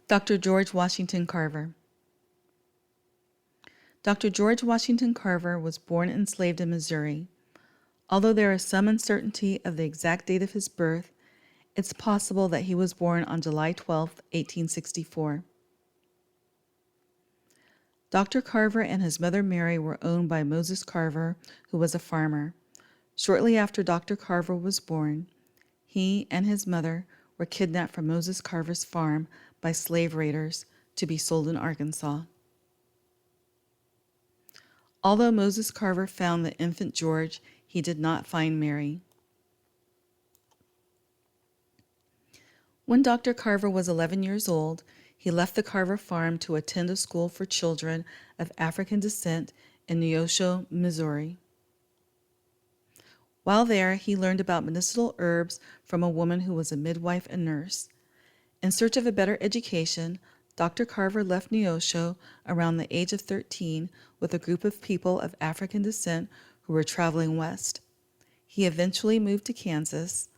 Dr. George Washington Carver. Dr. George Washington Carver was born and enslaved in Missouri. Although there is some uncertainty of the exact date of his birth, it's possible that he was born on July 12, 1864. Dr. Carver and his mother Mary were owned by Moses Carver, who was a farmer. Shortly after Dr. Carver was born, he and his mother were kidnapped from Moses Carver's farm by slave raiders to be sold in Arkansas. Although Moses Carver found the infant George, he did not find Mary. When Dr. Carver was 11 years old, he left the Carver farm to attend a school for children of African descent in Neosho, Missouri. While there, he learned about medicinal herbs from a woman who was a midwife and nurse. In search of a better education, Dr. Carver left Neosho around the age of 13 with a group of people of African descent who were traveling west. He eventually moved to Kansas,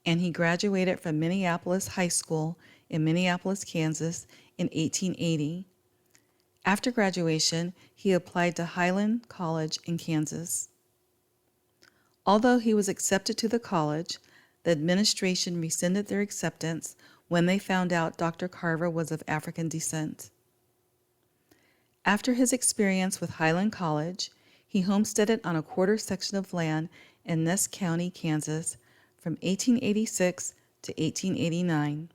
and he graduated from Minneapolis High School in Minneapolis, Kansas in 1880. After graduation, he applied to Highland College in Kansas. Although he was accepted to the college, the administration rescinded their acceptance when they found out Dr. Carver was of African descent. After his experience with Highland College, he homesteaded on a quarter section of land in Ness County, Kansas, from 1886 to 1889.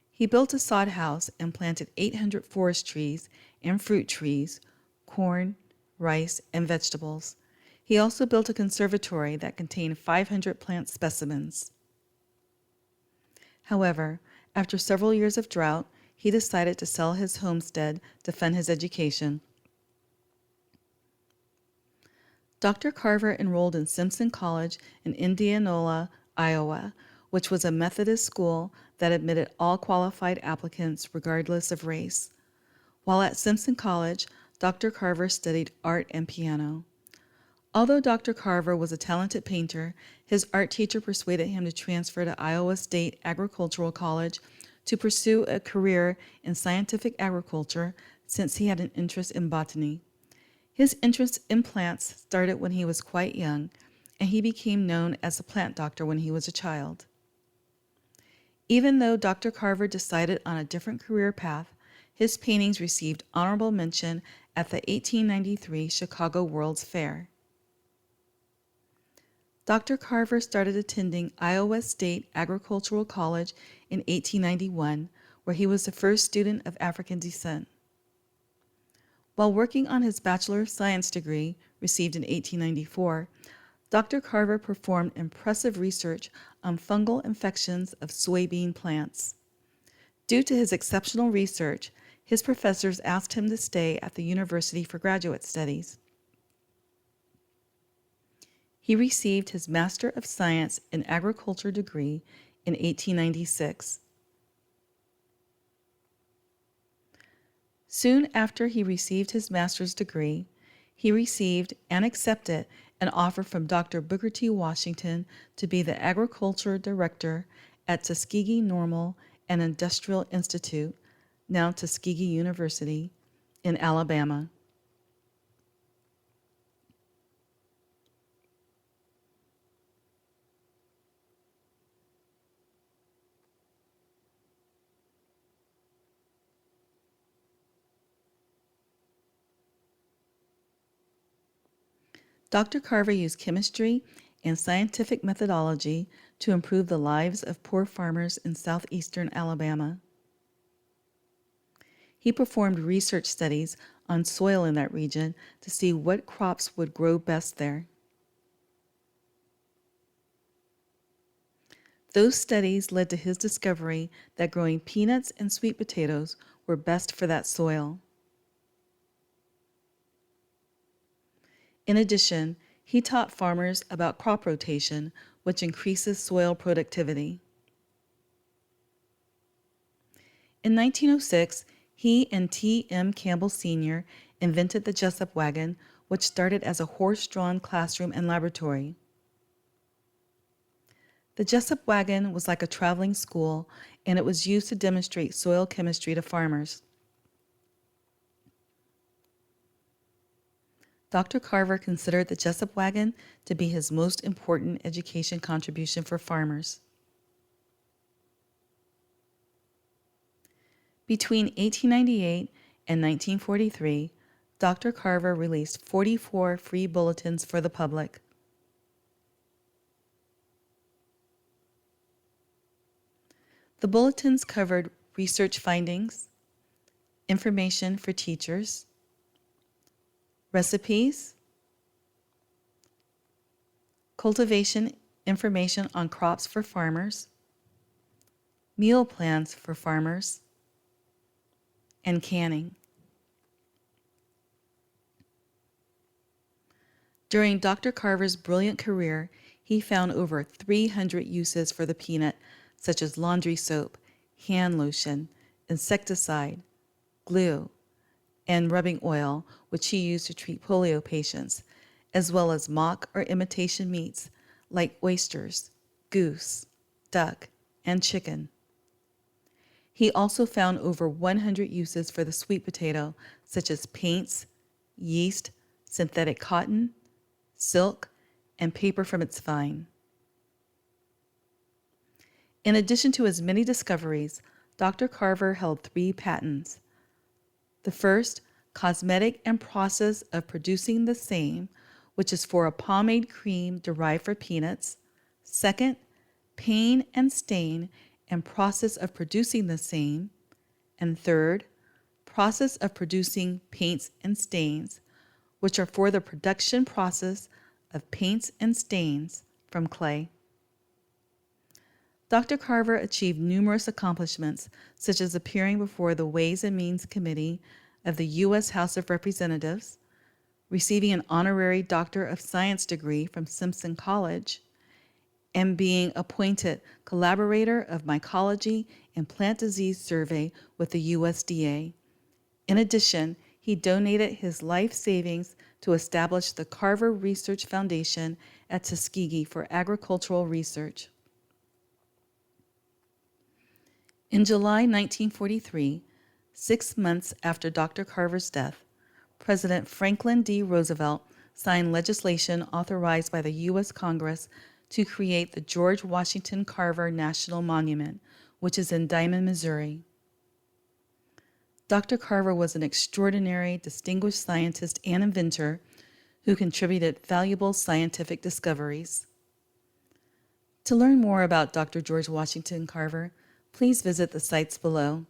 He built a sod house and planted 800 forest trees and fruit trees, corn, rice, and vegetables. He also built a conservatory that contained 500 plant specimens. However, after several years of drought, he decided to sell his homestead to fund his education. Dr. Carver enrolled in Simpson College in Indianola, Iowa, which was a Methodist school that admitted all qualified applicants regardless of race. While at Simpson College, Dr. Carver studied art and piano. Although Dr. Carver was a talented painter, his art teacher persuaded him to transfer to Iowa State Agricultural College to pursue a career in scientific agriculture since he had an interest in botany. His interest in plants started when he was quite young, and he became known as a plant doctor when he was a child. Even though Dr. Carver decided on a different career path, his paintings received honorable mention at the 1893 Chicago World's Fair. Dr. Carver started attending Iowa State Agricultural College in 1891, where he was the first student of African descent. While working on his Bachelor of Science degree, received in 1894, Dr. Carver performed impressive research on fungal infections of soybean plants. Due to his exceptional research, his professors asked him to stay at the university for graduate studies. He received his Master of Science in Agriculture degree in 1896. Soon after he received his master's degree, he received and accepted an offer from Dr. Booker T. Washington to be the agriculture director at Tuskegee Normal and Industrial Institute, now Tuskegee University, in Alabama. Dr. Carver used chemistry and scientific methodology to improve the lives of poor farmers in southeastern Alabama. He performed research studies on soil in that region to see what crops would grow best there. Those studies led to his discovery that growing peanuts and sweet potatoes were best for that soil. In addition, he taught farmers about crop rotation, which increases soil productivity. In 1906, he and T.M. Campbell Sr. invented the Jessup wagon, which started as a horse-drawn classroom and laboratory. The Jessup wagon was like a traveling school, and it was used to demonstrate soil chemistry to farmers. Dr. Carver considered the Jessup wagon to be his most important education contribution for farmers. Between 1898 and 1943, Dr. Carver released 44 free bulletins for the public. The bulletins covered research findings, information for teachers, recipes, cultivation information on crops for farmers, meal plans for farmers, and canning. During Dr. Carver's brilliant career, he found over 300 uses for the peanut, such as laundry soap, hand lotion, insecticide, glue, and rubbing oil, which he used to treat polio patients, as well as mock or imitation meats like oysters, goose, duck, and chicken. He also found over 100 uses for the sweet potato, such as paints, yeast, synthetic cotton, silk, and paper from its vine. In addition to his many discoveries, Dr. Carver held 3 patents. The first, cosmetic and process of producing the same, which is for a pomade cream derived from peanuts. Second, pain and stain and process of producing the same. And third, process of producing paints and stains, which are for the production process of paints and stains from clay. Dr. Carver achieved numerous accomplishments, such as appearing before the Ways and Means Committee of the U.S. House of Representatives, receiving an honorary Doctor of Science degree from Simpson College, and being appointed Collaborator of Mycology and Plant Disease Survey with the USDA. In addition, he donated his life savings to establish the Carver Research Foundation at Tuskegee for agricultural research. In July 1943, 6 months after Dr. Carver's death, President Franklin D. Roosevelt signed legislation authorized by the U.S. Congress to create the George Washington Carver National Monument, which is in Diamond, Missouri. Dr. Carver was an extraordinary, distinguished scientist and inventor who contributed valuable scientific discoveries. To learn more about Dr. George Washington Carver, please visit the sites below.